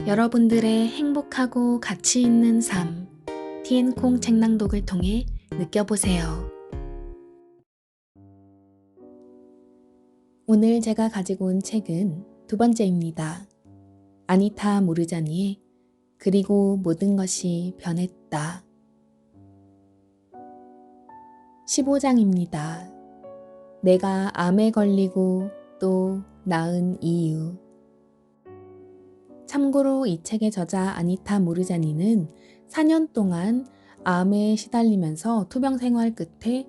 여러분들의 행복하고 가치 있는 삶, 티엔콩 책낭독을 통해 느껴보세요. 오늘 제가 가지고 온 책은 두 번째입니다. 아니타 모르자니의 그리고 모든 것이 변했다. 15장입니다. 내가 암에 걸리고 또 나은 이유. 참고로 이 책의 저자 아니타 모르자니는 4년 동안 암에 시달리면서 투병 생활 끝에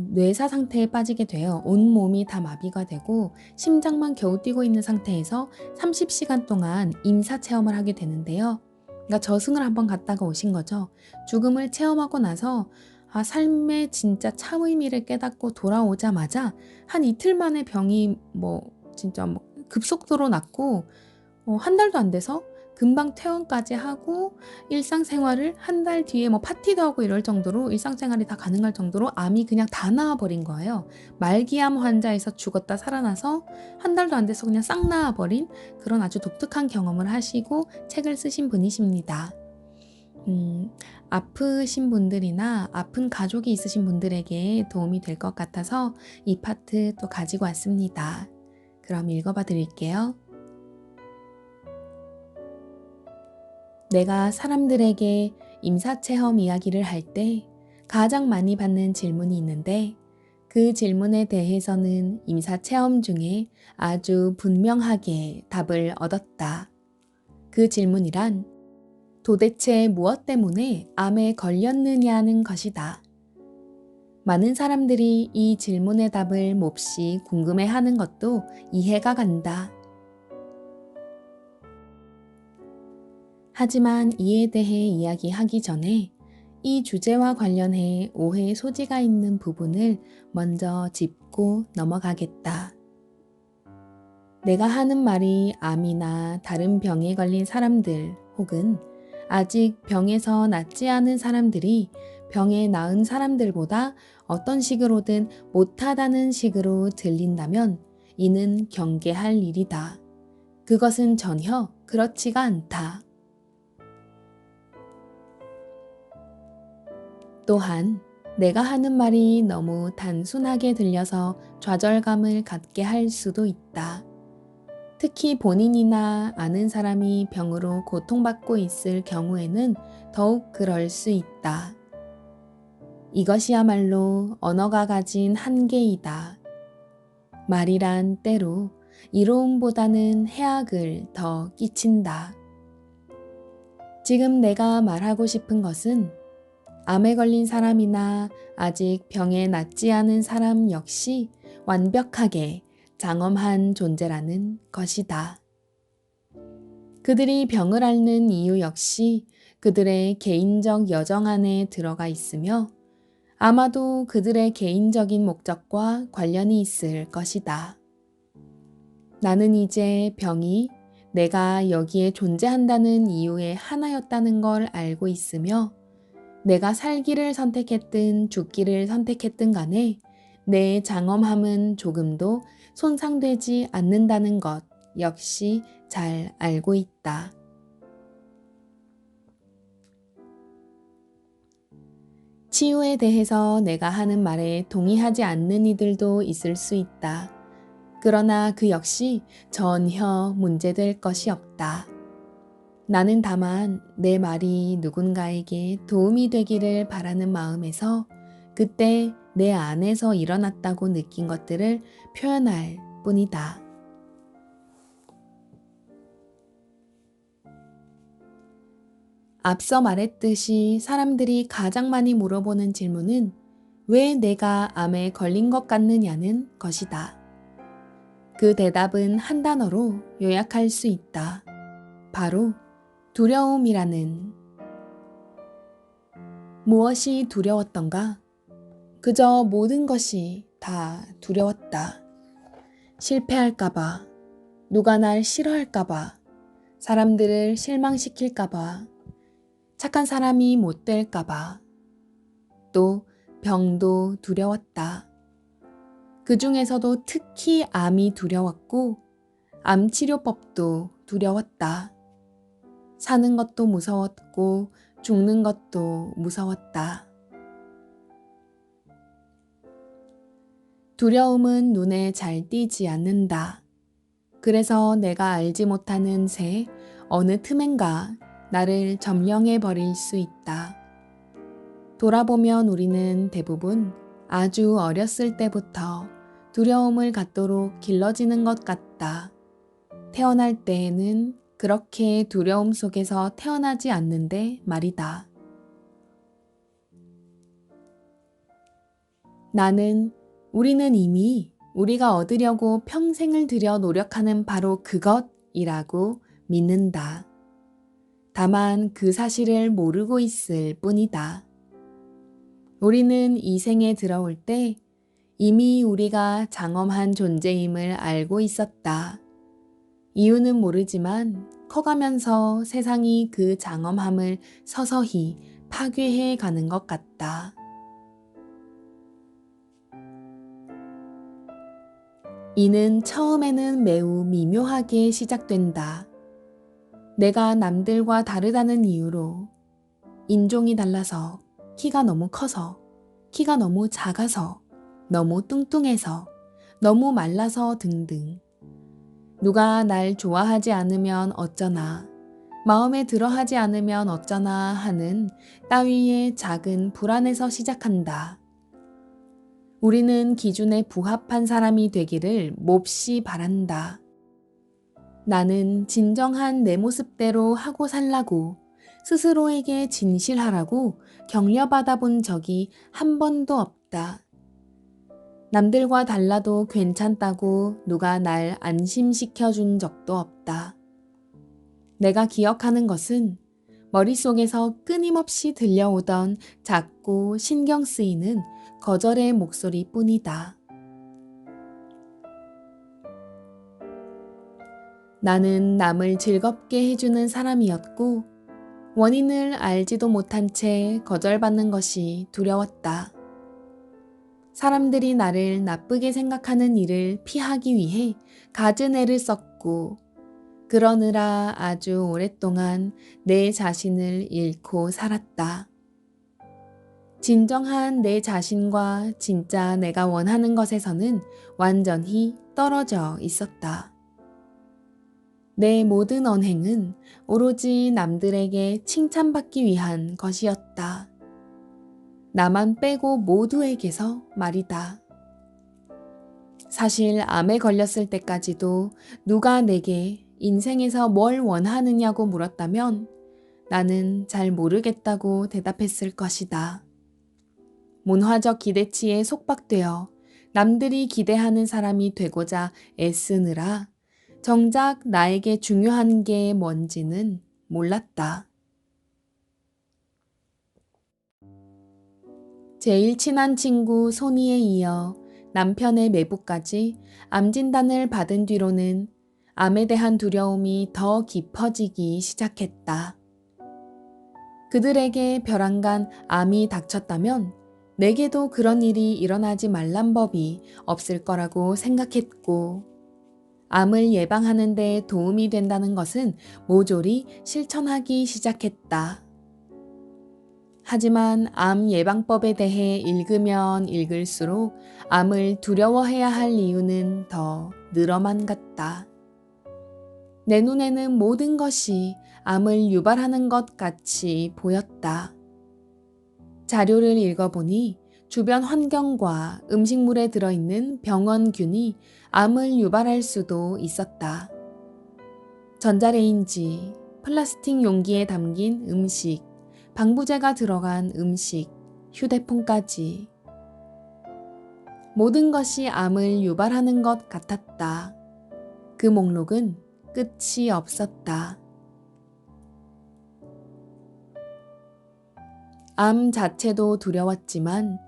뇌사 상태에 빠지게 되어 온몸이 다 마비가 되고 심장만 겨우 뛰고 있는 상태에서 30시간 동안 임사 체험을 하게 되는데요. 그러니까 저승을 한번 갔다가 오신 거죠. 죽음을 체험하고 나서 삶의 진짜 참 의미를 깨닫고 돌아오자마자 한 이틀 만에 병이 진짜 급속도로 낫고 한 달도 안 돼서 금방 퇴원까지 하고 일상생활을 한 달 뒤에 파티도 하고 이럴 정도로 일상생활이 다 가능할 정도로 암이 그냥 다 나아버린 거예요. 말기암 환자에서 죽었다 살아나서 한 달도 안 돼서 그냥 싹 나아버린 그런 아주 독특한 경험을 하시고 책을 쓰신 분이십니다. 아프신 분들이나 아픈 가족이 있으신 분들에게 도움이 될 것 같아서 이 파트 또 가지고 왔습니다. 그럼 읽어봐 드릴게요. 내가 사람들에게 임사체험 이야기를 할 때 가장 많이 받는 질문이 있는데 그 질문에 대해서는 임사체험 중에 아주 분명하게 답을 얻었다. 그 질문이란 도대체 무엇 때문에 암에 걸렸느냐는 것이다. 많은 사람들이 이 질문의 답을 몹시 궁금해하는 것도 이해가 간다. 하지만 이에 대해 이야기하기 전에 이 주제와 관련해 오해의 소지가 있는 부분을 먼저 짚고 넘어가겠다. 내가 하는 말이 암이나 다른 병에 걸린 사람들 혹은 아직 병에서 낫지 않은 사람들이 병에 나은 사람들보다 어떤 식으로든 못하다는 식으로 들린다면 이는 경계할 일이다. 그것은 전혀 그렇지가 않다. 또한 내가 하는 말이 너무 단순하게 들려서 좌절감을 갖게 할 수도 있다. 특히 본인이나 아는 사람이 병으로 고통받고 있을 경우에는 더욱 그럴 수 있다. 이것이야말로 언어가 가진 한계이다. 말이란 때로 이로움보다는 해악을 더 끼친다. 지금 내가 말하고 싶은 것은 암에 걸린 사람이나 아직 병에 낫지 않은 사람 역시 완벽하게 장엄한 존재라는 것이다. 그들이 병을 앓는 이유 역시 그들의 개인적 여정 안에 들어가 있으며 아마도 그들의 개인적인 목적과 관련이 있을 것이다. 나는 이제 병이 내가 여기에 존재한다는 이유의 하나였다는 걸 알고 있으며 내가 살기를 선택했든 죽기를 선택했든 간에 내 장엄함은 조금도 손상되지 않는다는 것 역시 잘 알고 있다. 치유에 대해서 내가 하는 말에 동의하지 않는 이들도 있을 수 있다. 그러나 그 역시 전혀 문제될 것이 없다. 나는 다만 내 말이 누군가에게 도움이 되기를 바라는 마음에서 그때 내 안에서 일어났다고 느낀 것들을 표현할 뿐이다. 앞서 말했듯이 사람들이 가장 많이 물어보는 질문은 왜 내가 암에 걸린 것 같느냐는 것이다. 그 대답은 한 단어로 요약할 수 있다. 바로 두려움이라는. 무엇이 두려웠던가? 그저 모든 것이 다 두려웠다. 실패할까봐, 누가 날 싫어할까봐, 사람들을 실망시킬까봐, 착한 사람이 못 될까봐, 또 병도 두려웠다. 그 중에서도 특히 암이 두려웠고, 암치료법도 두려웠다. 사는 것도 무서웠고 죽는 것도 무서웠다. 두려움은 눈에 잘 띄지 않는다. 그래서 내가 알지 못하는 새 어느 틈엔가 나를 점령해 버릴 수 있다. 돌아보면 우리는 대부분 아주 어렸을 때부터 두려움을 갖도록 길러지는 것 같다. 태어날 때에는 그렇게 두려움 속에서 태어나지 않는데 말이다. 우리는 이미 우리가 얻으려고 평생을 들여 노력하는 바로 그것이라고 믿는다. 다만 그 사실을 모르고 있을 뿐이다. 우리는 이 생에 들어올 때 이미 우리가 장엄한 존재임을 알고 있었다. 이유는 모르지만 커가면서 세상이 그 장엄함을 서서히 파괴해 가는 것 같다. 이는 처음에는 매우 미묘하게 시작된다. 내가 남들과 다르다는 이유로, 인종이 달라서, 키가 너무 커서, 키가 너무 작아서, 너무 뚱뚱해서, 너무 말라서 등등. 누가 날 좋아하지 않으면 어쩌나, 마음에 들어 하지 않으면 어쩌나 하는 따위의 작은 불안에서 시작한다. 우리는 기준에 부합한 사람이 되기를 몹시 바란다. 나는 진정한 내 모습대로 하고 살라고 스스로에게 진실하라고 격려받아 본 적이 한 번도 없다. 남들과 달라도 괜찮다고 누가 날 안심시켜 준 적도 없다. 내가 기억하는 것은 머릿속에서 끊임없이 들려오던 작고 신경 쓰이는 거절의 목소리뿐이다. 나는 남을 즐겁게 해주는 사람이었고 원인을 알지도 못한 채 거절받는 것이 두려웠다. 사람들이 나를 나쁘게 생각하는 일을 피하기 위해 갖은 애를 썼고 그러느라 아주 오랫동안 내 자신을 잃고 살았다. 진정한 내 자신과 진짜 내가 원하는 것에서는 완전히 떨어져 있었다. 내 모든 언행은 오로지 남들에게 칭찬받기 위한 것이었다. 나만 빼고 모두에게서 말이다. 사실 암에 걸렸을 때까지도 누가 내게 인생에서 뭘 원하느냐고 물었다면 나는 잘 모르겠다고 대답했을 것이다. 문화적 기대치에 속박되어 남들이 기대하는 사람이 되고자 애쓰느라 정작 나에게 중요한 게 뭔지는 몰랐다. 제일 친한 친구 소니에 이어 남편의 매부까지 암 진단을 받은 뒤로는 암에 대한 두려움이 더 깊어지기 시작했다. 그들에게 벼랑간 암이 닥쳤다면 내게도 그런 일이 일어나지 말란 법이 없을 거라고 생각했고 암을 예방하는 데 도움이 된다는 것은 모조리 실천하기 시작했다. 하지만 암 예방법에 대해 읽으면 읽을수록 암을 두려워해야 할 이유는 더 늘어만 갔다. 내 눈에는 모든 것이 암을 유발하는 것 같이 보였다. 자료를 읽어보니 주변 환경과 음식물에 들어있는 병원균이 암을 유발할 수도 있었다. 전자레인지, 플라스틱 용기에 담긴 음식, 방부제가 들어간 음식, 휴대폰까지. 모든 것이 암을 유발하는 것 같았다. 그 목록은 끝이 없었다. 암 자체도 두려웠지만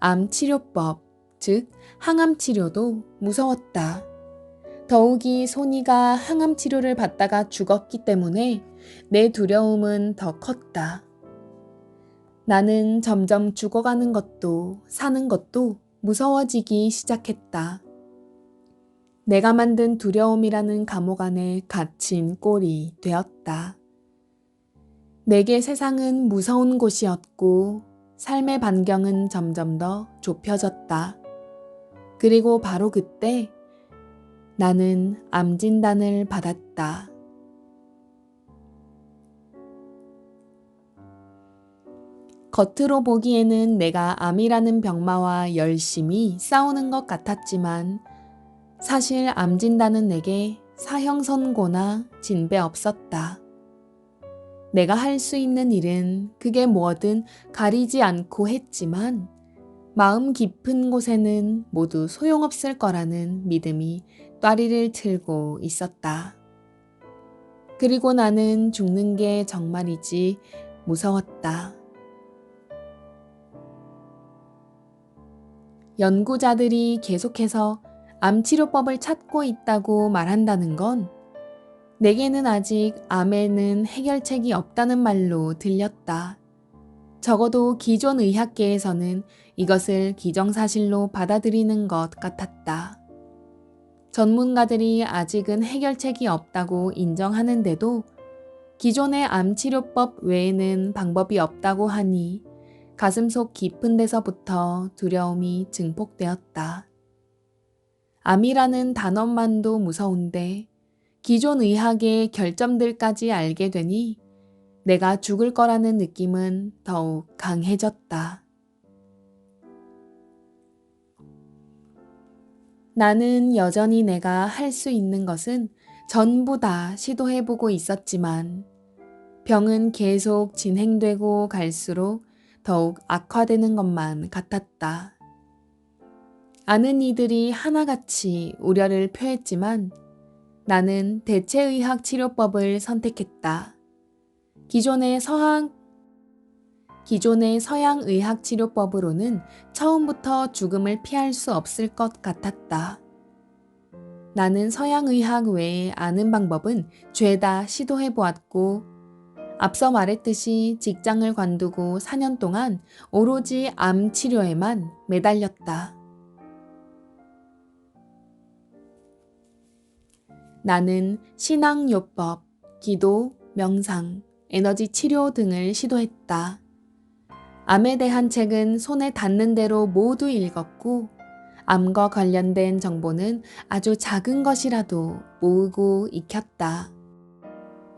암 치료법, 즉 항암 치료도 무서웠다. 더욱이 소니가 항암 치료를 받다가 죽었기 때문에 내 두려움은 더 컸다. 나는 점점 죽어가는 것도 사는 것도 무서워지기 시작했다. 내가 만든 두려움이라는 감옥 안에 갇힌 꼴이 되었다. 내게 세상은 무서운 곳이었고 삶의 반경은 점점 더 좁혀졌다. 그리고 바로 그때 나는 암 진단을 받았다. 겉으로 보기에는 내가 암이라는 병마와 열심히 싸우는 것 같았지만 사실 암 진단은 내게 사형 선고나 진배 없었다. 내가 할 수 있는 일은 그게 뭐든 가리지 않고 했지만 마음 깊은 곳에는 모두 소용없을 거라는 믿음이 따리를 틀고 있었다. 그리고 나는 죽는 게 정말이지 무서웠다. 연구자들이 계속해서 암치료법을 찾고 있다고 말한다는 건 내게는 아직 암에는 해결책이 없다는 말로 들렸다. 적어도 기존 의학계에서는 이것을 기정사실로 받아들이는 것 같았다. 전문가들이 아직은 해결책이 없다고 인정하는데도 기존의 암치료법 외에는 방법이 없다고 하니 가슴속 깊은 데서부터 두려움이 증폭되었다. 암이라는 단어만도 무서운데 기존 의학의 결점들까지 알게 되니 내가 죽을 거라는 느낌은 더욱 강해졌다. 나는 여전히 내가 할 수 있는 것은 전부 다 시도해보고 있었지만 병은 계속 진행되고 갈수록 더욱 악화되는 것만 같았다. 아는 이들이 하나같이 우려를 표했지만 나는 대체의학 치료법을 선택했다. 기존의 서양 의학 치료법으로는 처음부터 죽음을 피할 수 없을 것 같았다. 나는 서양 의학 외에 아는 방법은 죄다 시도해보았고 앞서 말했듯이 직장을 관두고 4년 동안 오로지 암 치료에만 매달렸다. 나는 신앙요법, 기도, 명상, 에너지 치료 등을 시도했다. 암에 대한 책은 손에 닿는 대로 모두 읽었고 암과 관련된 정보는 아주 작은 것이라도 모으고 익혔다.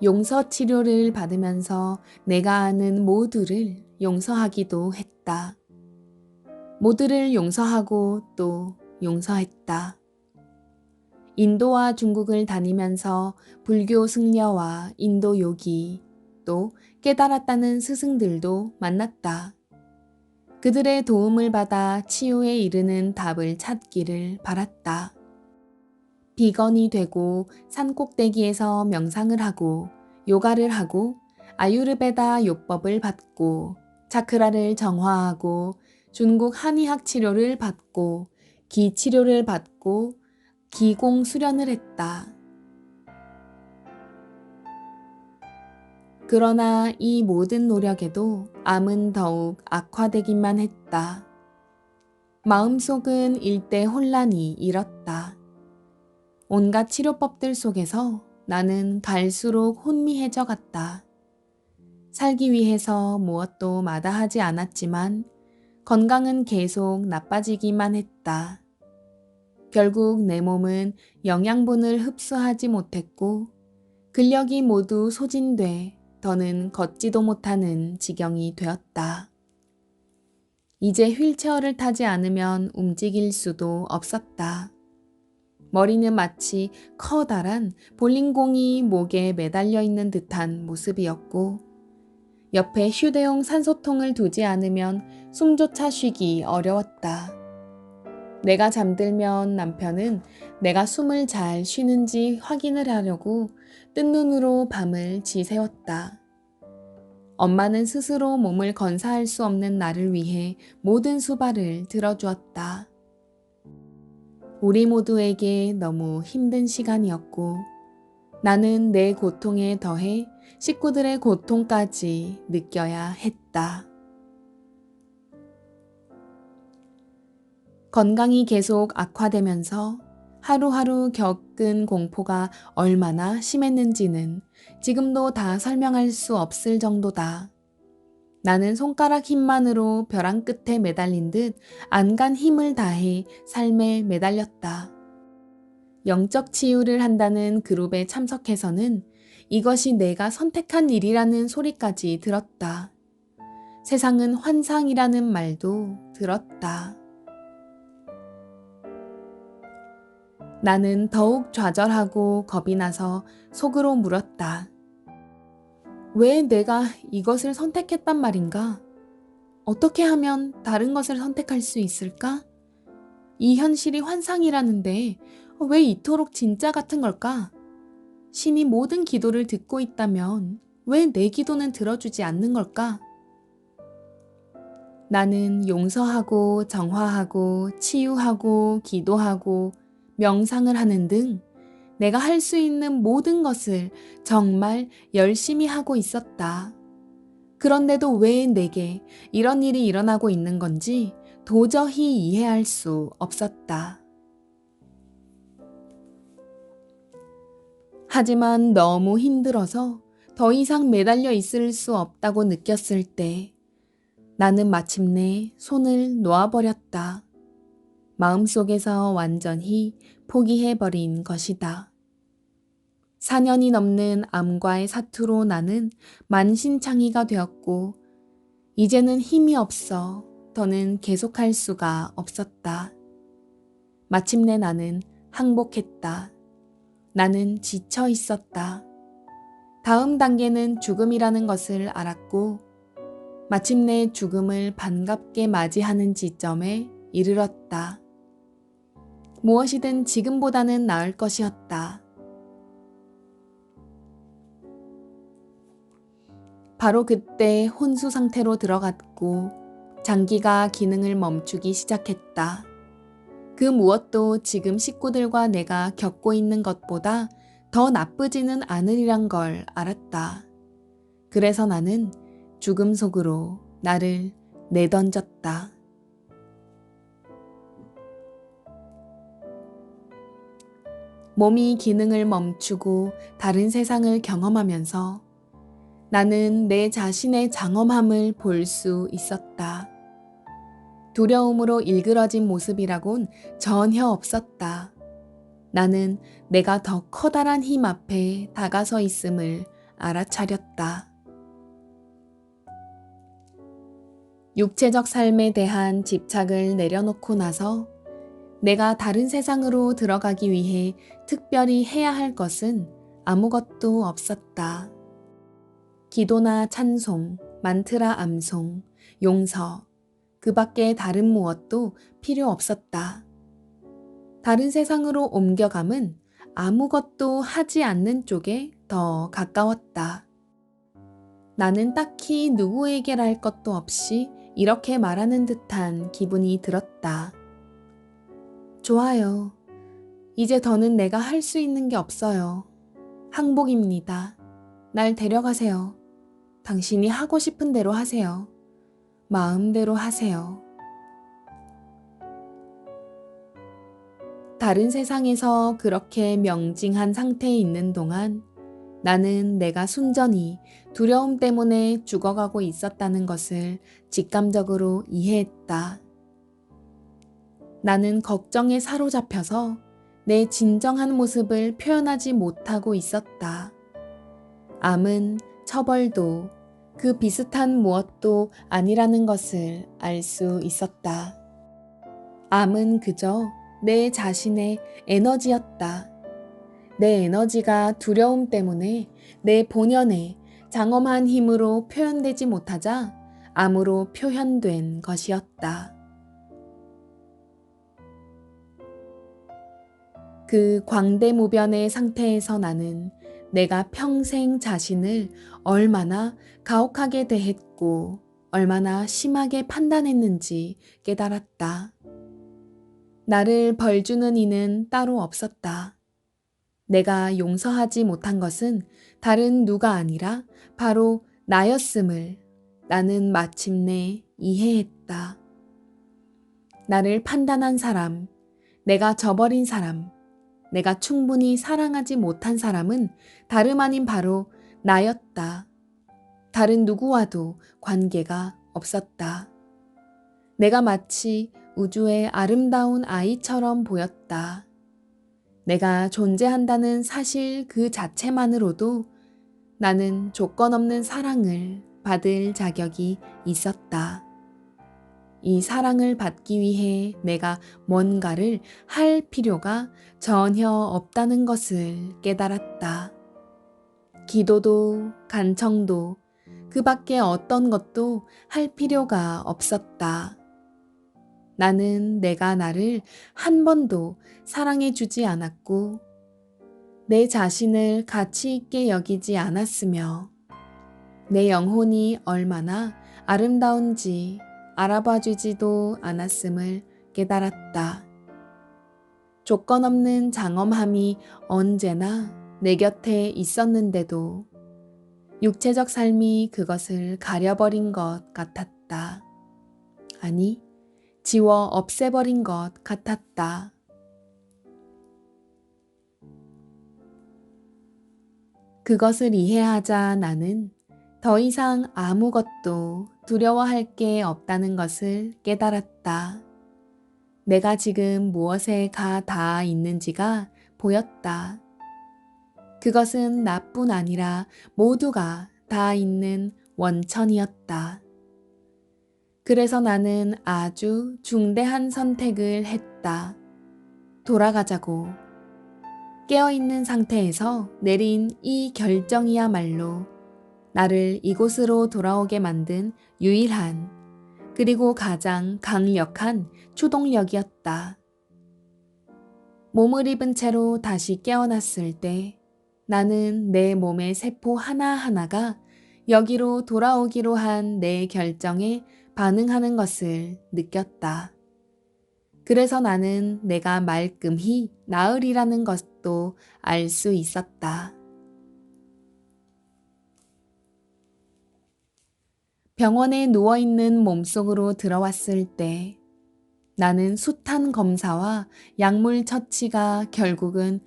용서 치료를 받으면서 내가 아는 모두를 용서하기도 했다. 모두를 용서하고 또 용서했다. 인도와 중국을 다니면서 불교 승려와 인도 요기, 또 깨달았다는 스승들도 만났다. 그들의 도움을 받아 치유에 이르는 답을 찾기를 바랐다. 비건이 되고 산꼭대기에서 명상을 하고 요가를 하고 아유르베다 요법을 받고 차크라를 정화하고 중국 한의학 치료를 받고 기 치료를 받고 기공 수련을 했다. 그러나 이 모든 노력에도 암은 더욱 악화되기만 했다. 마음속은 일대 혼란이 일었다. 온갖 치료법들 속에서 나는 갈수록 혼미해져 갔다. 살기 위해서 무엇도 마다하지 않았지만 건강은 계속 나빠지기만 했다. 결국 내 몸은 영양분을 흡수하지 못했고 근력이 모두 소진돼 더는 걷지도 못하는 지경이 되었다. 이제 휠체어를 타지 않으면 움직일 수도 없었다. 머리는 마치 커다란 볼링공이 목에 매달려 있는 듯한 모습이었고 옆에 휴대용 산소통을 두지 않으면 숨조차 쉬기 어려웠다. 내가 잠들면 남편은 내가 숨을 잘 쉬는지 확인을 하려고 뜬 눈으로 밤을 지새웠다. 엄마는 스스로 몸을 건사할 수 없는 나를 위해 모든 수발을 들어주었다. 우리 모두에게 너무 힘든 시간이었고 나는 내 고통에 더해 식구들의 고통까지 느껴야 했다. 건강이 계속 악화되면서 하루하루 겪은 공포가 얼마나 심했는지는 지금도 다 설명할 수 없을 정도다. 나는 손가락 힘만으로 벼랑 끝에 매달린 듯 안간 힘을 다해 삶에 매달렸다. 영적 치유를 한다는 그룹에 참석해서는 이것이 내가 선택한 일이라는 소리까지 들었다. 세상은 환상이라는 말도 들었다. 나는 더욱 좌절하고 겁이 나서 속으로 물었다. 왜 내가 이것을 선택했단 말인가? 어떻게 하면 다른 것을 선택할 수 있을까? 이 현실이 환상이라는데 왜 이토록 진짜 같은 걸까? 신이 모든 기도를 듣고 있다면 왜 내 기도는 들어주지 않는 걸까? 나는 용서하고 정화하고 치유하고 기도하고 명상을 하는 등 내가 할 수 있는 모든 것을 정말 열심히 하고 있었다. 그런데도 왜 내게 이런 일이 일어나고 있는 건지 도저히 이해할 수 없었다. 하지만 너무 힘들어서 더 이상 매달려 있을 수 없다고 느꼈을 때 나는 마침내 손을 놓아버렸다. 마음속에서 완전히 포기해버린 것이다. 4년이 넘는 암과의 사투로 나는 만신창이가 되었고 이제는 힘이 없어 더는 계속할 수가 없었다. 마침내 나는 항복했다. 나는 지쳐 있었다. 다음 단계는 죽음이라는 것을 알았고 마침내 죽음을 반갑게 맞이하는 지점에 이르렀다. 무엇이든 지금보다는 나을 것이었다. 바로 그때 혼수 상태로 들어갔고 장기가 기능을 멈추기 시작했다. 그 무엇도 지금 식구들과 내가 겪고 있는 것보다 더 나쁘지는 않으리란 걸 알았다. 그래서 나는 죽음 속으로 나를 내던졌다. 몸이 기능을 멈추고 다른 세상을 경험하면서 나는 내 자신의 장엄함을 볼 수 있었다. 두려움으로 일그러진 모습이라곤 전혀 없었다. 나는 내가 더 커다란 힘 앞에 다가서 있음을 알아차렸다. 육체적 삶에 대한 집착을 내려놓고 나서 내가 다른 세상으로 들어가기 위해 특별히 해야 할 것은 아무것도 없었다. 기도나 찬송, 만트라 암송, 용서, 그 밖에 다른 무엇도 필요 없었다. 다른 세상으로 옮겨감은 아무것도 하지 않는 쪽에 더 가까웠다. 나는 딱히 누구에게랄 것도 없이 이렇게 말하는 듯한 기분이 들었다. 좋아요. 이제 더는 내가 할 수 있는 게 없어요. 항복입니다. 날 데려가세요. 당신이 하고 싶은 대로 하세요. 마음대로 하세요. 다른 세상에서 그렇게 명징한 상태에 있는 동안 나는 내가 순전히 두려움 때문에 죽어가고 있었다는 것을 직감적으로 이해했다. 나는 걱정에 사로잡혀서 내 진정한 모습을 표현하지 못하고 있었다. 암은 처벌도 그 비슷한 무엇도 아니라는 것을 알 수 있었다. 암은 그저 내 자신의 에너지였다. 내 에너지가 두려움 때문에 내 본연의 장엄한 힘으로 표현되지 못하자 암으로 표현된 것이었다. 그 광대무변의 상태에서 나는 내가 평생 자신을 얼마나 가혹하게 대했고 얼마나 심하게 판단했는지 깨달았다. 나를 벌주는 이는 따로 없었다. 내가 용서하지 못한 것은 다른 누가 아니라 바로 나였음을 나는 마침내 이해했다. 나를 판단한 사람, 내가 저버린 사람, 내가 충분히 사랑하지 못한 사람은 다름 아닌 바로 나였다. 다른 누구와도 관계가 없었다. 내가 마치 우주의 아름다운 아이처럼 보였다. 내가 존재한다는 사실 그 자체만으로도 나는 조건 없는 사랑을 받을 자격이 있었다. 이 사랑을 받기 위해 내가 뭔가를 할 필요가 전혀 없다는 것을 깨달았다. 기도도 간청도 그 밖에 어떤 것도 할 필요가 없었다. 나는 내가 나를 한 번도 사랑해주지 않았고 내 자신을 가치 있게 여기지 않았으며 내 영혼이 얼마나 아름다운지 알아봐주지도 않았음을 깨달았다. 조건 없는 장엄함이 언제나 내 곁에 있었는데도 육체적 삶이 그것을 가려버린 것 같았다. 아니, 지워 없애버린 것 같았다. 그것을 이해하자 나는 더 이상 아무것도 두려워할 게 없다는 것을 깨달았다. 내가 지금 무엇에 가 닿아 있는지가 보였다. 그것은 나뿐 아니라 모두가 다 있는 원천이었다. 그래서 나는 아주 중대한 선택을 했다. 돌아가자고. 깨어있는 상태에서 내린 이 결정이야말로 나를 이곳으로 돌아오게 만든 유일한 그리고 가장 강력한 추동력이었다. 몸을 입은 채로 다시 깨어났을 때 나는 내 몸의 세포 하나하나가 여기로 돌아오기로 한 내 결정에 반응하는 것을 느꼈다. 그래서 나는 내가 말끔히 나으리라는 것도 알 수 있었다. 병원에 누워있는 몸속으로 들어왔을 때 나는 숱한 검사와 약물 처치가 결국은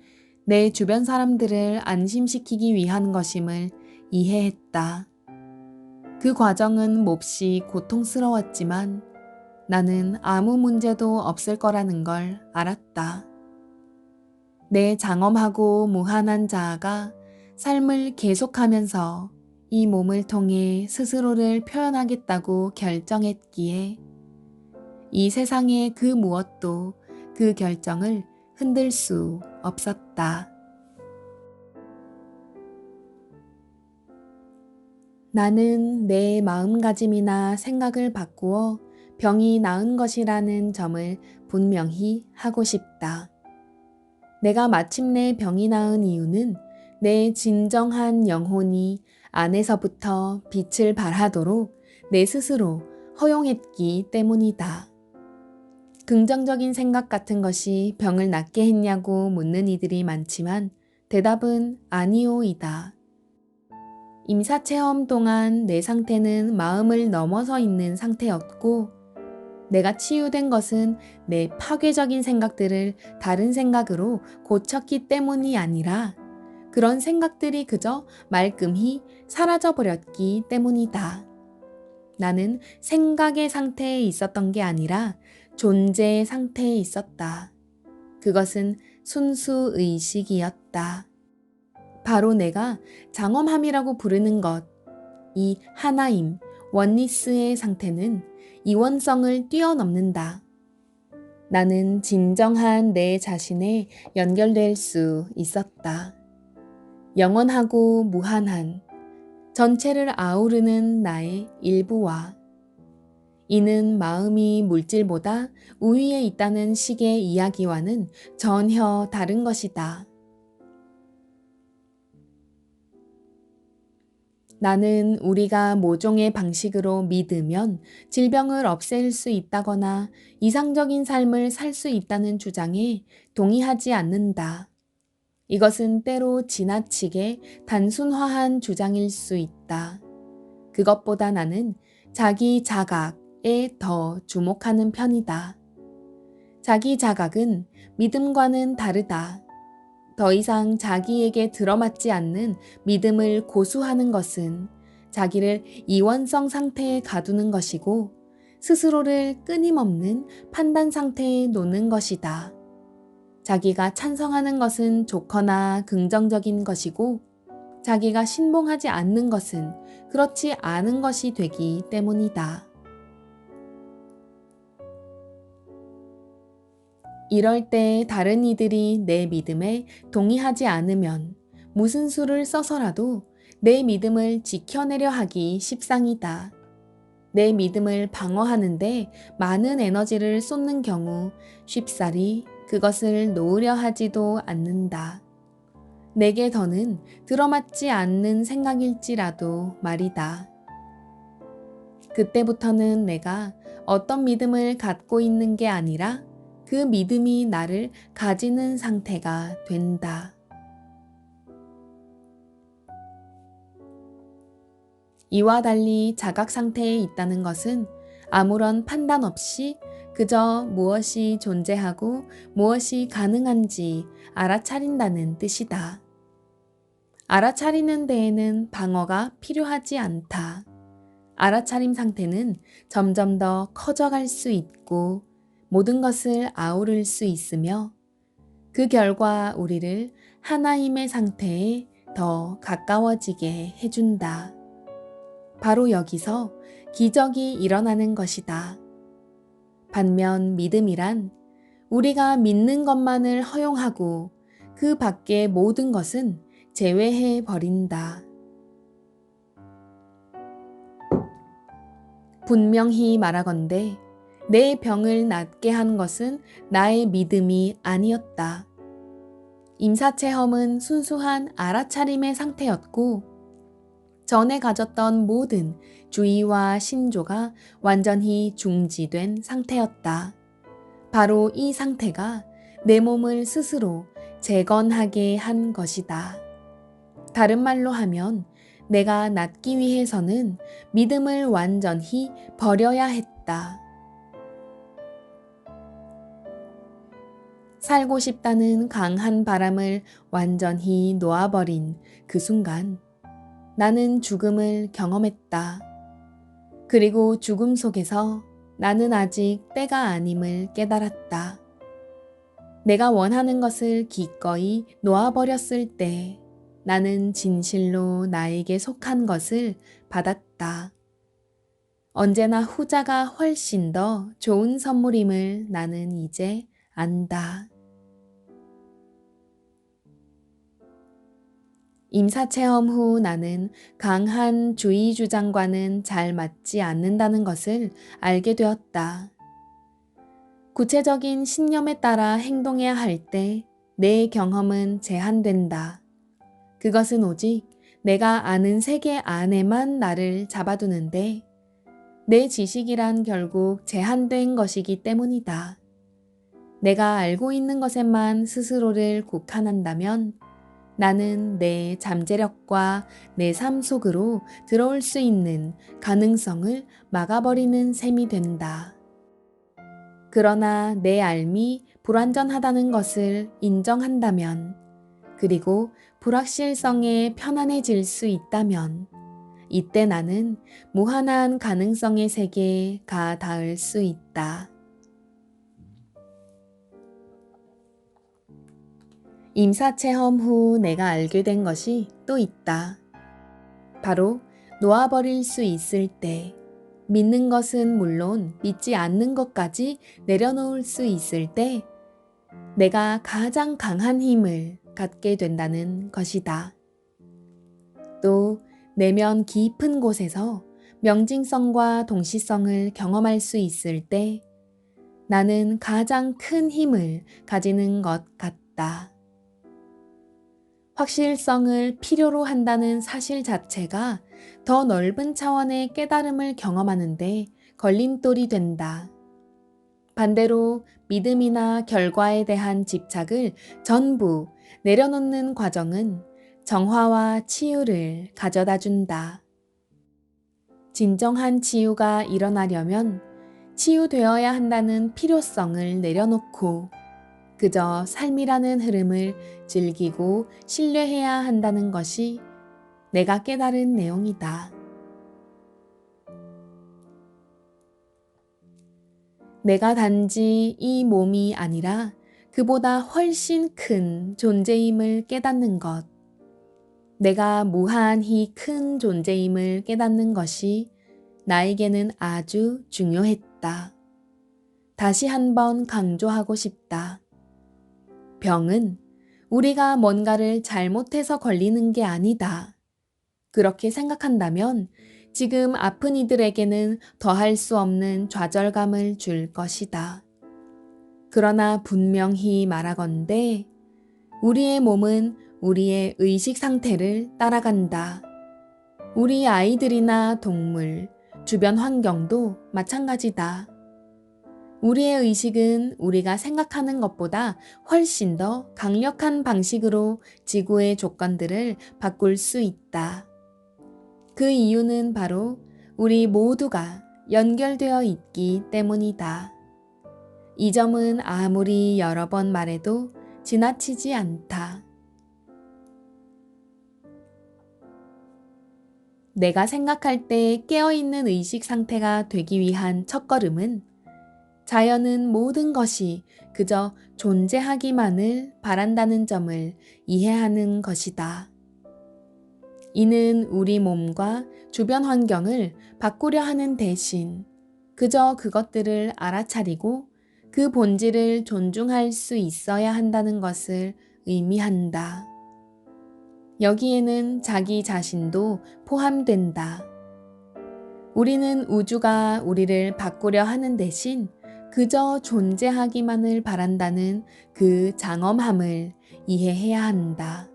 내 주변 사람들을 안심시키기 위한 것임을 이해했다. 그 과정은 몹시 고통스러웠지만 나는 아무 문제도 없을 거라는 걸 알았다. 내 장엄하고 무한한 자아가 삶을 계속하면서 이 몸을 통해 스스로를 표현하겠다고 결정했기에 이 세상의 그 무엇도 그 결정을 흔들 수 없었다. 나는 내 마음가짐이나 생각을 바꾸어 병이 나은 것이라는 점을 분명히 하고 싶다. 내가 마침내 병이 나은 이유는 내 진정한 영혼이 안에서부터 빛을 발하도록 내 스스로 허용했기 때문이다. 긍정적인 생각 같은 것이 병을 낫게 했냐고 묻는 이들이 많지만 대답은 아니오이다. 임사체험 동안 내 상태는 마음을 넘어서 있는 상태였고 내가 치유된 것은 내 파괴적인 생각들을 다른 생각으로 고쳤기 때문이 아니라 그런 생각들이 그저 말끔히 사라져버렸기 때문이다. 나는 생각의 상태에 있었던 게 아니라 존재의 상태에 있었다. 그것은 순수 의식이었다. 바로 내가 장엄함이라고 부르는 것, 이 하나임, 원니스의 상태는 이원성을 뛰어넘는다. 나는 진정한 내 자신에 연결될 수 있었다. 영원하고 무한한, 전체를 아우르는 나의 일부와 이는 마음이 물질보다 우위에 있다는 식의 이야기와는 전혀 다른 것이다. 나는 우리가 모종의 방식으로 믿으면 질병을 없앨 수 있다거나 이상적인 삶을 살 수 있다는 주장에 동의하지 않는다. 이것은 때로 지나치게 단순화한 주장일 수 있다. 그것보다 나는 자기 자각에 더 주목하는 편이다. 자기 자각은 믿음과는 다르다. 더 이상 자기에게 들어맞지 않는 믿음을 고수하는 것은 자기를 이원성 상태에 가두는 것이고 스스로를 끊임없는 판단 상태에 놓는 것이다. 자기가 찬성하는 것은 좋거나 긍정적인 것이고 자기가 신봉하지 않는 것은 그렇지 않은 것이 되기 때문이다. 이럴 때 다른 이들이 내 믿음에 동의하지 않으면 무슨 수를 써서라도 내 믿음을 지켜내려 하기 십상이다. 내 믿음을 방어하는데 많은 에너지를 쏟는 경우 쉽사리 그것을 놓으려 하지도 않는다. 내게 더는 들어맞지 않는 생각일지라도 말이다. 그때부터는 내가 어떤 믿음을 갖고 있는 게 아니라 그 믿음이 나를 가지는 상태가 된다. 이와 달리 자각 상태에 있다는 것은 아무런 판단 없이 그저 무엇이 존재하고 무엇이 가능한지 알아차린다는 뜻이다. 알아차리는 데에는 방어가 필요하지 않다. 알아차림 상태는 점점 더 커져갈 수 있고 모든 것을 아우를 수 있으며 그 결과 우리를 하나임의 상태에 더 가까워지게 해준다. 바로 여기서 기적이 일어나는 것이다. 반면 믿음이란 우리가 믿는 것만을 허용하고 그 밖의 모든 것은 제외해 버린다. 분명히 말하건대 내 병을 낫게 한 것은 나의 믿음이 아니었다. 임사체험은 순수한 알아차림의 상태였고 전에 가졌던 모든 주의와 신조가 완전히 중지된 상태였다. 바로 이 상태가 내 몸을 스스로 재건하게 한 것이다. 다른 말로 하면 내가 낫기 위해서는 믿음을 완전히 버려야 했다. 살고 싶다는 강한 바람을 완전히 놓아버린 그 순간 나는 죽음을 경험했다. 그리고 죽음 속에서 나는 아직 때가 아님을 깨달았다. 내가 원하는 것을 기꺼이 놓아버렸을 때 나는 진실로 나에게 속한 것을 받았다. 언제나 후자가 훨씬 더 좋은 선물임을 나는 이제 안다. 임사체험 후 나는 강한 주의 주장과는 잘 맞지 않는다는 것을 알게 되었다. 구체적인 신념에 따라 행동해야 할 때 내 경험은 제한된다. 그것은 오직 내가 아는 세계 안에만 나를 잡아두는데 내 지식이란 결국 제한된 것이기 때문이다. 내가 알고 있는 것에만 스스로를 국한한다면 나는 내 잠재력과 내 삶 속으로 들어올 수 있는 가능성을 막아버리는 셈이 된다. 그러나 내 삶이 불완전하다는 것을 인정한다면, 그리고 불확실성에 편안해질 수 있다면, 이때 나는 무한한 가능성의 세계에 가 닿을 수 있다. 임사체험 후 내가 알게 된 것이 또 있다. 바로 놓아버릴 수 있을 때, 믿는 것은 물론 믿지 않는 것까지 내려놓을 수 있을 때, 내가 가장 강한 힘을 갖게 된다는 것이다. 또 내면 깊은 곳에서 명징성과 동시성을 경험할 수 있을 때, 나는 가장 큰 힘을 가지는 것 같다. 확실성을 필요로 한다는 사실 자체가 더 넓은 차원의 깨달음을 경험하는데 걸림돌이 된다. 반대로 믿음이나 결과에 대한 집착을 전부 내려놓는 과정은 정화와 치유를 가져다 준다. 진정한 치유가 일어나려면 치유되어야 한다는 필요성을 내려놓고 그저 삶이라는 흐름을 즐기고 신뢰해야 한다는 것이 내가 깨달은 내용이다. 내가 단지 이 몸이 아니라 그보다 훨씬 큰 존재임을 깨닫는 것. 내가 무한히 큰 존재임을 깨닫는 것이 나에게는 아주 중요했다. 다시 한번 강조하고 싶다. 병은 우리가 뭔가를 잘못해서 걸리는 게 아니다. 그렇게 생각한다면 지금 아픈 이들에게는 더할 수 없는 좌절감을 줄 것이다. 그러나 분명히 말하건대 우리의 몸은 우리의 의식 상태를 따라간다. 우리 아이들이나 동물, 주변 환경도 마찬가지다. 우리의 의식은 우리가 생각하는 것보다 훨씬 더 강력한 방식으로 지구의 조건들을 바꿀 수 있다. 그 이유는 바로 우리 모두가 연결되어 있기 때문이다. 이 점은 아무리 여러 번 말해도 지나치지 않다. 내가 생각할 때 깨어있는 의식 상태가 되기 위한 첫걸음은 자연은 모든 것이 그저 존재하기만을 바란다는 점을 이해하는 것이다. 이는 우리 몸과 주변 환경을 바꾸려 하는 대신 그저 그것들을 알아차리고 그 본질을 존중할 수 있어야 한다는 것을 의미한다. 여기에는 자기 자신도 포함된다. 우리는 우주가 우리를 바꾸려 하는 대신 그저 존재하기만을 바란다는 그 장엄함을 이해해야 한다.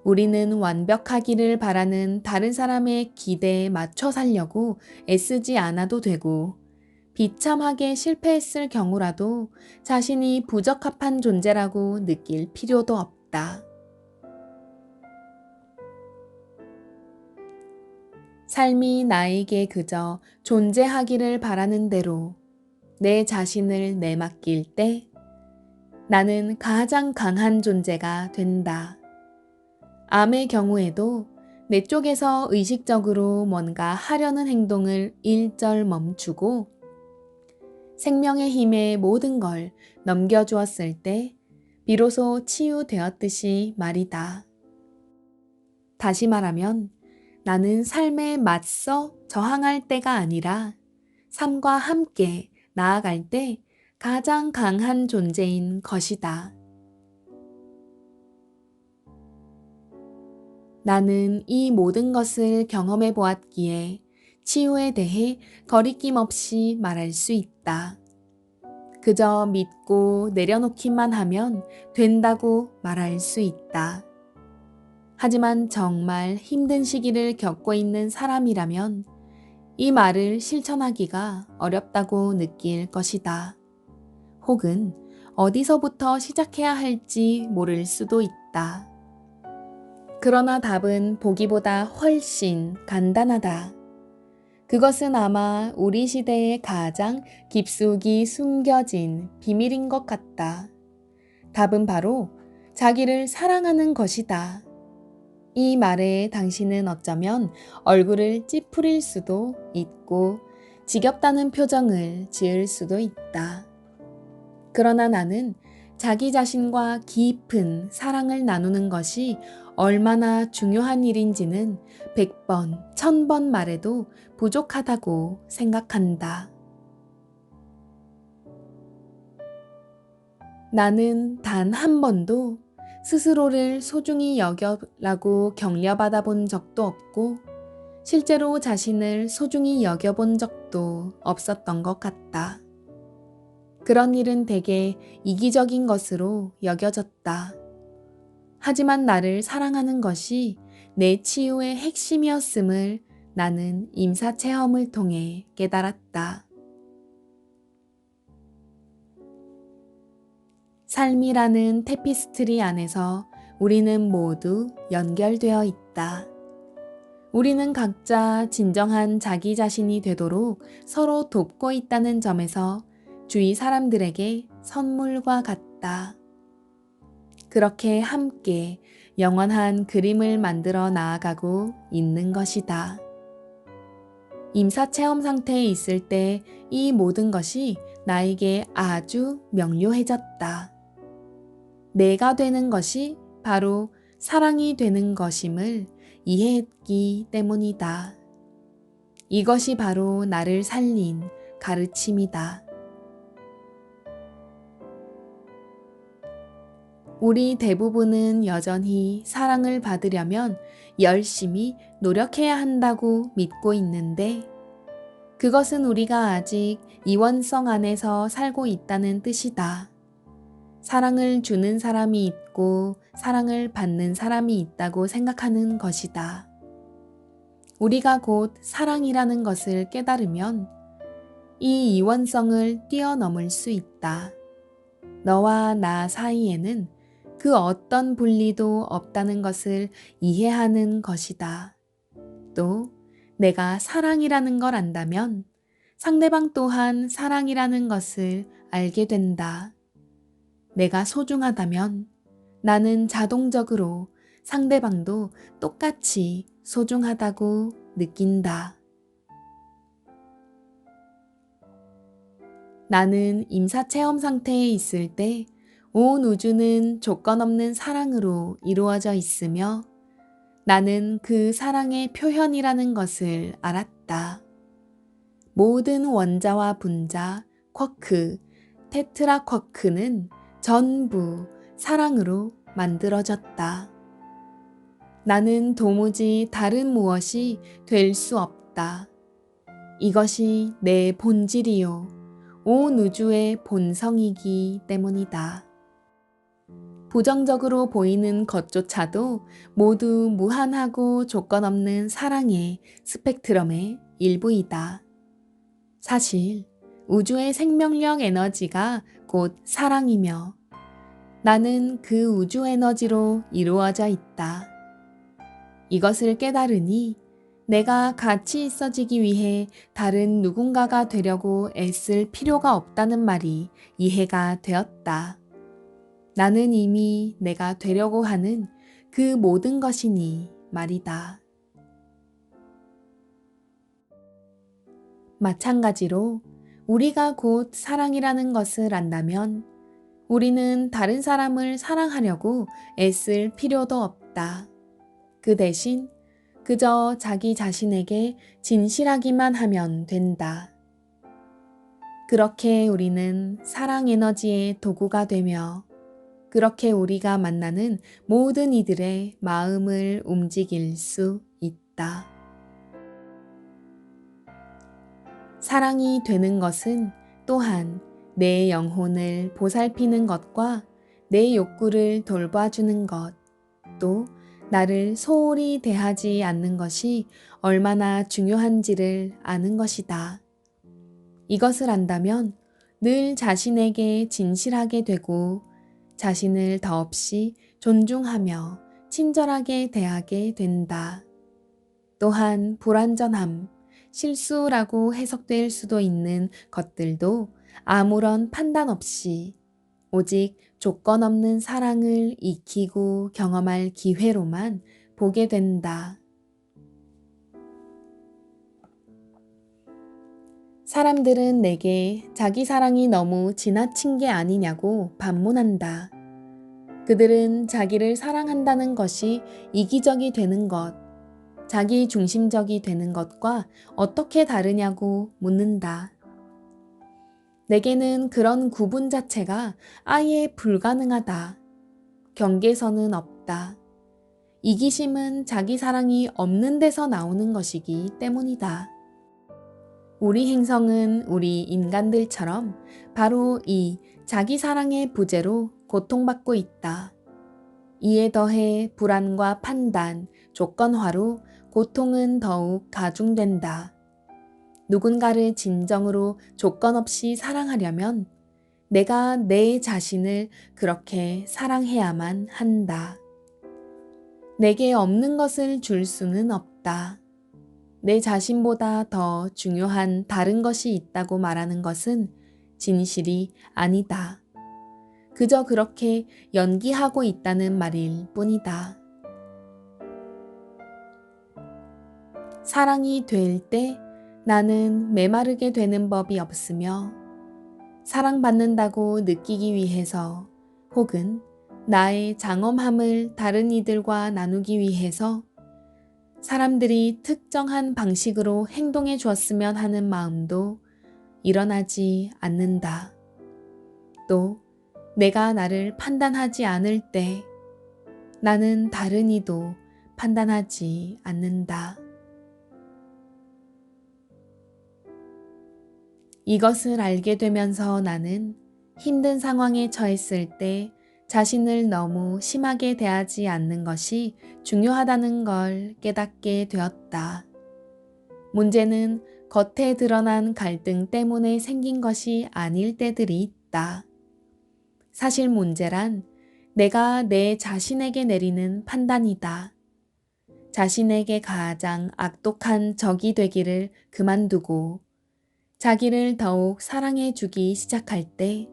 우리는 완벽하기를 바라는 다른 사람의 기대에 맞춰 살려고 애쓰지 않아도 되고, 비참하게 실패했을 경우라도 자신이 부적합한 존재라고 느낄 필요도 없다. 삶이 나에게 그저 존재하기를 바라는 대로 내 자신을 내맡길 때 나는 가장 강한 존재가 된다. 암의 경우에도 내 쪽에서 의식적으로 뭔가 하려는 행동을 일절 멈추고 생명의 힘에 모든 걸 넘겨주었을 때 비로소 치유되었듯이 말이다. 다시 말하면 나는 삶에 맞서 저항할 때가 아니라 삶과 함께 나아갈 때 가장 강한 존재인 것이다. 나는 이 모든 것을 경험해 보았기에 치유에 대해 거리낌 없이 말할 수 있다. 그저 믿고 내려놓기만 하면 된다고 말할 수 있다. 하지만 정말 힘든 시기를 겪고 있는 사람이라면 이 말을 실천하기가 어렵다고 느낄 것이다. 혹은 어디서부터 시작해야 할지 모를 수도 있다. 그러나 답은 보기보다 훨씬 간단하다. 그것은 아마 우리 시대의 가장 깊숙이 숨겨진 비밀인 것 같다. 답은 바로 자기를 사랑하는 것이다. 이 말에 당신은 어쩌면 얼굴을 찌푸릴 수도 있고 지겹다는 표정을 지을 수도 있다. 그러나 나는 자기 자신과 깊은 사랑을 나누는 것이 얼마나 중요한 일인지는 100번, 1000번 말해도 부족하다고 생각한다. 나는 단 한 번도 스스로를 소중히 여겨라고 격려받아 본 적도 없고 실제로 자신을 소중히 여겨본 적도 없었던 것 같다. 그런 일은 대개 이기적인 것으로 여겨졌다. 하지만 나를 사랑하는 것이 내 치유의 핵심이었음을 나는 임사체험을 통해 깨달았다. 삶이라는 테피스트리 안에서 우리는 모두 연결되어 있다. 우리는 각자 진정한 자기 자신이 되도록 서로 돕고 있다는 점에서 주위 사람들에게 선물과 같다. 그렇게 함께 영원한 그림을 만들어 나아가고 있는 것이다. 임사체험 상태에 있을 때 이 모든 것이 나에게 아주 명료해졌다. 내가 되는 것이 바로 사랑이 되는 것임을 이해했기 때문이다. 이것이 바로 나를 살린 가르침이다. 우리 대부분은 여전히 사랑을 받으려면 열심히 노력해야 한다고 믿고 있는데, 그것은 우리가 아직 이원성 안에서 살고 있다는 뜻이다. 사랑을 주는 사람이 있고 사랑을 받는 사람이 있다고 생각하는 것이다. 우리가 곧 사랑이라는 것을 깨달으면 이 이원성을 뛰어넘을 수 있다. 너와 나 사이에는 그 어떤 분리도 없다는 것을 이해하는 것이다. 또 내가 사랑이라는 걸 안다면 상대방 또한 사랑이라는 것을 알게 된다. 내가 소중하다면 나는 자동적으로 상대방도 똑같이 소중하다고 느낀다. 나는 임사체험 상태에 있을 때 온 우주는 조건 없는 사랑으로 이루어져 있으며 나는 그 사랑의 표현이라는 것을 알았다. 모든 원자와 분자, 쿼크, 테트라쿼크는 전부 사랑으로 만들어졌다. 나는 도무지 다른 무엇이 될 수 없다. 이것이 내 본질이요, 온 우주의 본성이기 때문이다. 부정적으로 보이는 것조차도 모두 무한하고 조건 없는 사랑의 스펙트럼의 일부이다. 사실 우주의 생명력 에너지가 곧 사랑이며 나는 그 우주 에너지로 이루어져 있다. 이것을 깨달으니 내가 가치 있어지기 위해 다른 누군가가 되려고 애쓸 필요가 없다는 말이 이해가 되었다. 나는 이미 내가 되려고 하는 그 모든 것이니 말이다. 마찬가지로 우리가 곧 사랑이라는 것을 안다면 우리는 다른 사람을 사랑하려고 애쓸 필요도 없다. 그 대신 그저 자기 자신에게 진실하기만 하면 된다. 그렇게 우리는 사랑 에너지의 도구가 되며 그렇게 우리가 만나는 모든 이들의 마음을 움직일 수 있다. 사랑이 되는 것은 또한 내 영혼을 보살피는 것과 내 욕구를 돌봐주는 것, 또 나를 소홀히 대하지 않는 것이 얼마나 중요한지를 아는 것이다. 이것을 안다면 늘 자신에게 진실하게 되고 자신을 더없이 존중하며 친절하게 대하게 된다. 또한 불완전함, 실수라고 해석될 수도 있는 것들도 아무런 판단 없이 오직 조건 없는 사랑을 익히고 경험할 기회로만 보게 된다. 사람들은 내게 자기 사랑이 너무 지나친 게 아니냐고 반문한다. 그들은 자기를 사랑한다는 것이 이기적이 되는 것, 자기 중심적이 되는 것과 어떻게 다르냐고 묻는다. 내게는 그런 구분 자체가 아예 불가능하다. 경계선은 없다. 이기심은 자기 사랑이 없는 데서 나오는 것이기 때문이다. 우리 행성은 우리 인간들처럼 바로 이 자기 사랑의 부재로 고통받고 있다. 이에 더해 불안과 판단, 조건화로 고통은 더욱 가중된다. 누군가를 진정으로 조건 없이 사랑하려면 내가 내 자신을 그렇게 사랑해야만 한다. 내게 없는 것을 줄 수는 없다. 내 자신보다 더 중요한 다른 것이 있다고 말하는 것은 진실이 아니다. 그저 그렇게 연기하고 있다는 말일 뿐이다. 사랑이 될 때 나는 메마르게 되는 법이 없으며 사랑받는다고 느끼기 위해서 혹은 나의 장엄함을 다른 이들과 나누기 위해서 사람들이 특정한 방식으로 행동해 주었으면 하는 마음도 일어나지 않는다. 또 내가 나를 판단하지 않을 때 나는 다른 이도 판단하지 않는다. 이것을 알게 되면서 나는 힘든 상황에 처했을 때 자신을 너무 심하게 대하지 않는 것이 중요하다는 걸 깨닫게 되었다. 문제는 겉에 드러난 갈등 때문에 생긴 것이 아닐 때들이 있다. 사실 문제란 내가 내 자신에게 내리는 판단이다. 자신에게 가장 악독한 적이 되기를 그만두고 자기를 더욱 사랑해 주기 시작할 때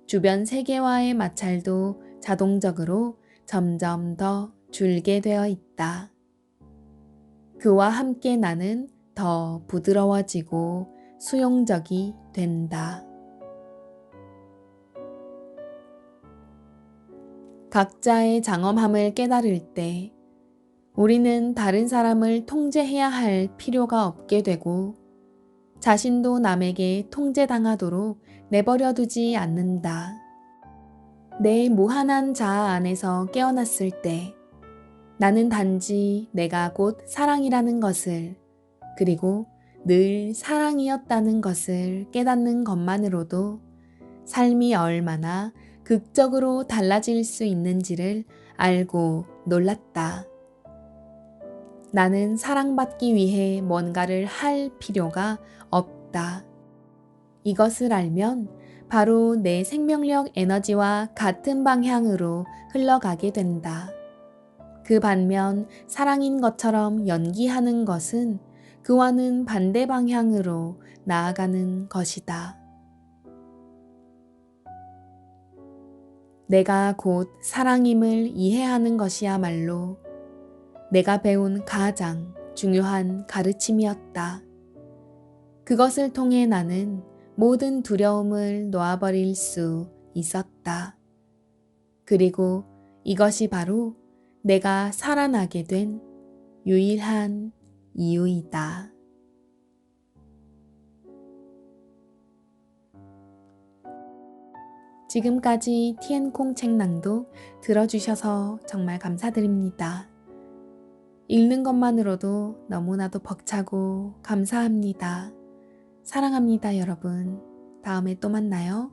주변 세계와의 마찰도 자동적으로 점점 더 줄게 되어 있다. 그와 함께 나는 더 부드러워지고 수용적이 된다. 각자의 장엄함을 깨달을 때 우리는 다른 사람을 통제해야 할 필요가 없게 되고 자신도 남에게 통제당하도록 내버려 두지 않는다. 내 무한한 자아 안에서 깨어났을 때 나는 단지 내가 곧 사랑이라는 것을 그리고 늘 사랑이었다는 것을 깨닫는 것만으로도 삶이 얼마나 극적으로 달라질 수 있는지를 알고 놀랐다. 나는 사랑받기 위해 뭔가를 할 필요가 없다. 이것을 알면 바로 내 생명력 에너지와 같은 방향으로 흘러가게 된다. 그 반면 사랑인 것처럼 연기하는 것은 그와는 반대 방향으로 나아가는 것이다. 내가 곧 사랑임을 이해하는 것이야말로 내가 배운 가장 중요한 가르침이었다. 그것을 통해 나는 모든 두려움을 놓아버릴 수 있었다. 그리고 이것이 바로 내가 살아나게 된 유일한 이유이다. 지금까지 티엔콩 책 낭독 들어주셔서 정말 감사드립니다. 읽는 것만으로도 너무나도 벅차고 감사합니다. 사랑합니다, 여러분. 다음에 또 만나요.